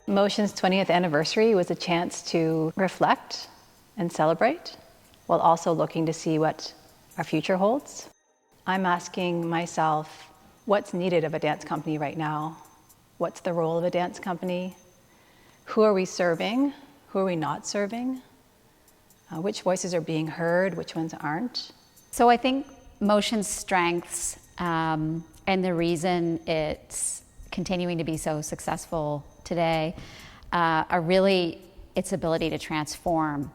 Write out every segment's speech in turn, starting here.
Mocean's 20th anniversary was a chance to reflect and celebrate, while also looking to see what our future holds. I'm asking myself, what's needed of a dance company right now? What's the role of a dance company? Who are we serving? Who are we not serving? Which voices are being heard? Which ones aren't? So I think Mocean's strengths and the reason it's continuing to be so successful today are really its ability to transform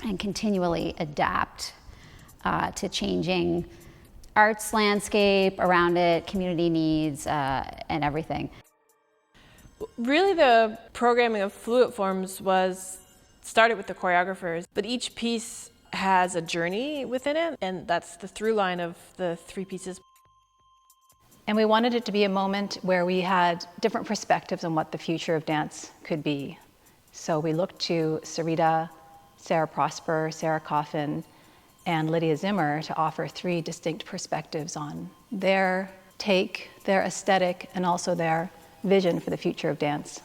and continually adapt to changing arts landscape around it, community needs, and everything. Really, the programming of Fluid Forms started with the choreographers, but each piece has a journey within it, and that's the through line of the three pieces. And we wanted it to be a moment where we had different perspectives on what the future of dance could be. So we looked to Sarita, Sarah Prosper, Sarah Coffin, and Lydia Zimmer to offer three distinct perspectives on their take, their aesthetic, and also their vision for the future of dance.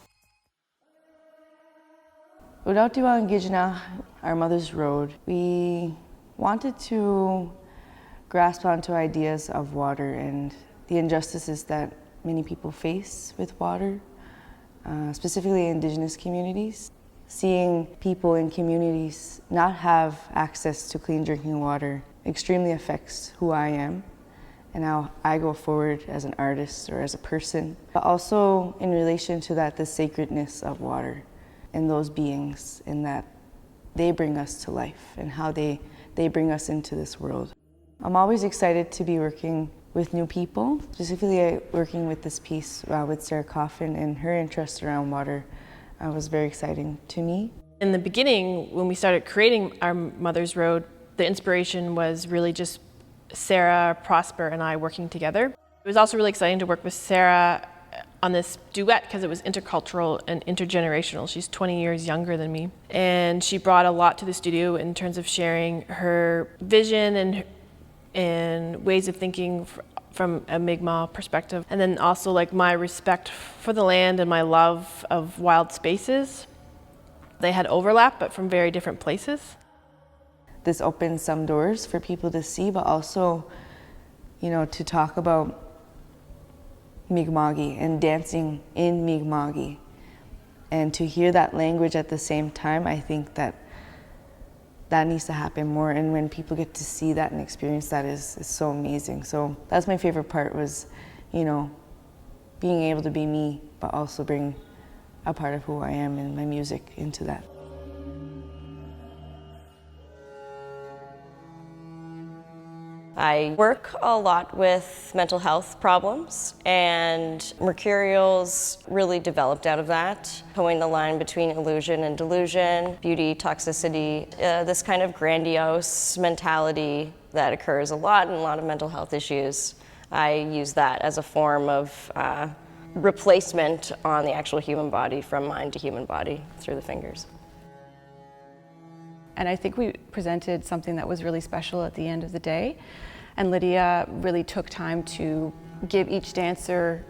Without Diwa Ngijna, Our Mother's Road, we wanted to grasp onto ideas of water and the injustices that many people face with water, specifically Indigenous communities. Seeing people in communities not have access to clean drinking water extremely affects who I am and how I go forward as an artist or as a person. But also in relation to that, the sacredness of water and those beings, and that they bring us to life and how they bring us into this world. I'm always excited to be working with new people, specifically working with this piece with Sarah Coffin, and her interest around water was very exciting to me. In the beginning, when we started creating Our Mother's Road, the inspiration was really just Sarah Prosper and I working together. It was also really exciting to work with Sarah on this duet because it was intercultural and intergenerational. She's 20 years younger than me, and she brought a lot to the studio in terms of sharing her vision and ways of thinking from a Mi'kmaq perspective, and then also like my respect for the land and my love of wild spaces. They had overlap, but from very different places. This opens some doors for people to see, but also, to talk about Mi'kmaq and dancing in Mi'kmaq, and to hear that language at the same time. I think that needs to happen more, and when people get to see that and experience that is so amazing. So that's my favorite part, was being able to be me, but also bring a part of who I am and my music into that. I work a lot with mental health problems, and Mercurials really developed out of that, towing the line between illusion and delusion, beauty, toxicity, this kind of grandiose mentality that occurs a lot in a lot of mental health issues. I use that as a form of replacement on the actual human body, from mind to human body through the fingers. And I think we presented something that was really special at the end of the day. And Lydia really took time to give each dancer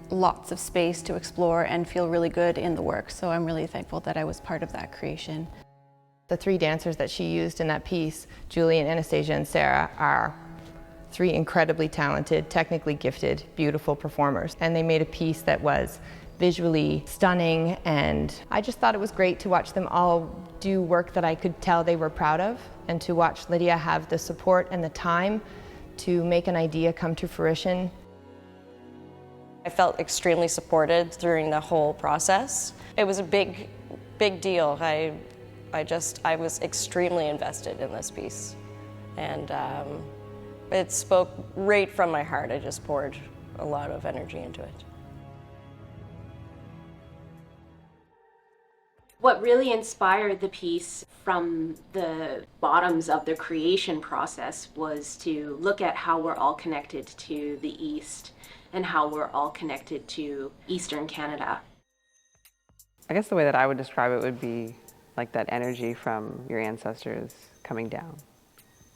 lots of space to explore and feel really good in the work. So I'm really thankful that I was part of that creation. The three dancers that she used in that piece, Julie, Anastasia, and Sarah, are three incredibly talented, technically gifted, beautiful performers. And they made a piece that was visually stunning, and I just thought it was great to watch them all do work that I could tell they were proud of, and to watch Lydia have the support and the time to make an idea come to fruition. I felt extremely supported during the whole process. It was a big deal. I was extremely invested in this piece, and it spoke right from my heart. I just poured a lot of energy into it. What really inspired the piece from the bottoms of the creation process was to look at how we're all connected to the East and how we're all connected to Eastern Canada. I guess the way that I would describe it would be like that energy from your ancestors coming down,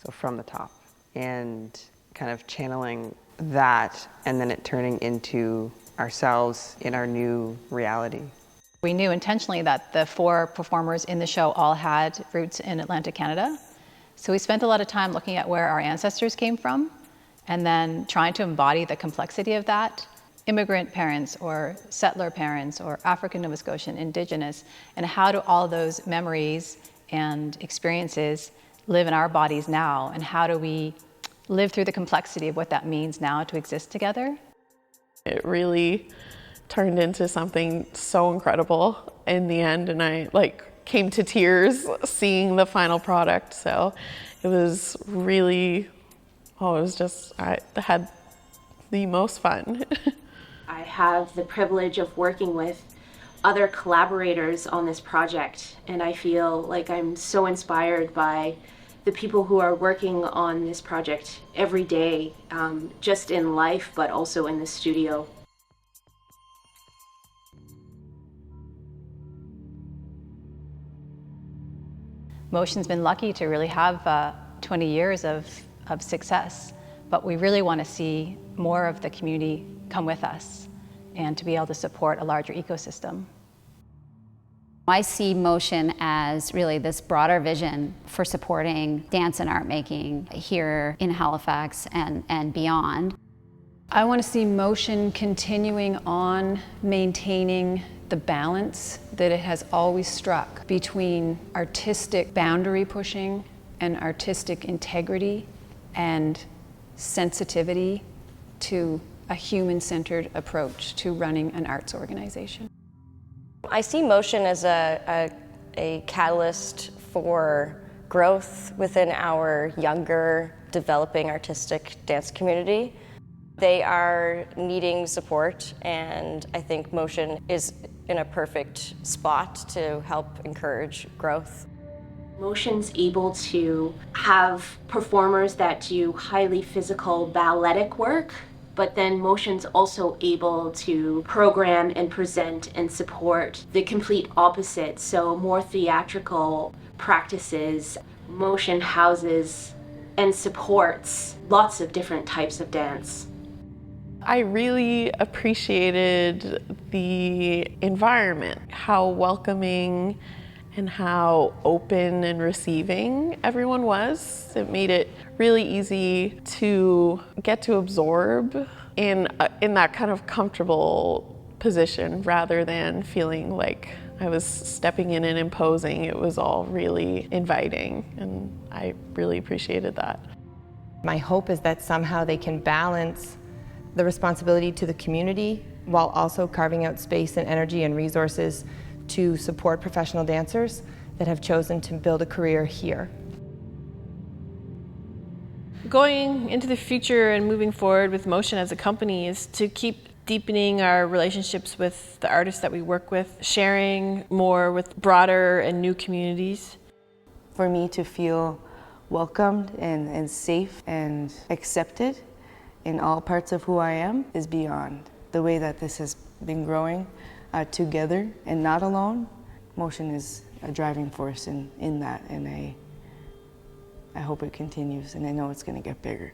so from the top, and kind of channeling that, and then it turning into ourselves in our new reality. We knew intentionally that the 4 performers in the show all had roots in Atlantic Canada. So we spent a lot of time looking at where our ancestors came from and then trying to embody the complexity of that. Immigrant parents or settler parents or African Nova Scotian, Indigenous, and how do all those memories and experiences live in our bodies now, and how do we live through the complexity of what that means now to exist together? It really turned into something so incredible in the end, and I came to tears seeing the final product. So it was really, I had the most fun. I have the privilege of working with other collaborators on this project, and I feel like I'm so inspired by the people who are working on this project every day, just in life, but also in the studio. Mocean's been lucky to really have 20 years of success, but we really want to see more of the community come with us and to be able to support a larger ecosystem. I see Mocean as really this broader vision for supporting dance and art making here in Halifax and beyond. I want to see Mocean continuing on maintaining the balance that it has always struck between artistic boundary pushing and artistic integrity and sensitivity to a human-centered approach to running an arts organization. I see Mocean as a catalyst for growth within our younger, developing artistic dance community. They are needing support, and I think Mocean is in a perfect spot to help encourage growth. Mocean's able to have performers that do highly physical balletic work, but then Mocean's also able to program and present and support the complete opposite, so more theatrical practices. Mocean houses and supports lots of different types of dance. I really appreciated the environment, how welcoming and how open and receiving everyone was. It made it really easy to get to absorb in that kind of comfortable position rather than feeling like I was stepping in and imposing. It was all really inviting, and I really appreciated that. My hope is that somehow they can balance the responsibility to the community while also carving out space and energy and resources to support professional dancers that have chosen to build a career here. Going into the future and moving forward with Mocean as a company is to keep deepening our relationships with the artists that we work with, sharing more with broader and new communities. For me to feel welcomed and safe and accepted in all parts of who I am is beyond. The way that this has been growing together and not alone, Mocean is a driving force in that, and I hope it continues, and I know it's going to get bigger.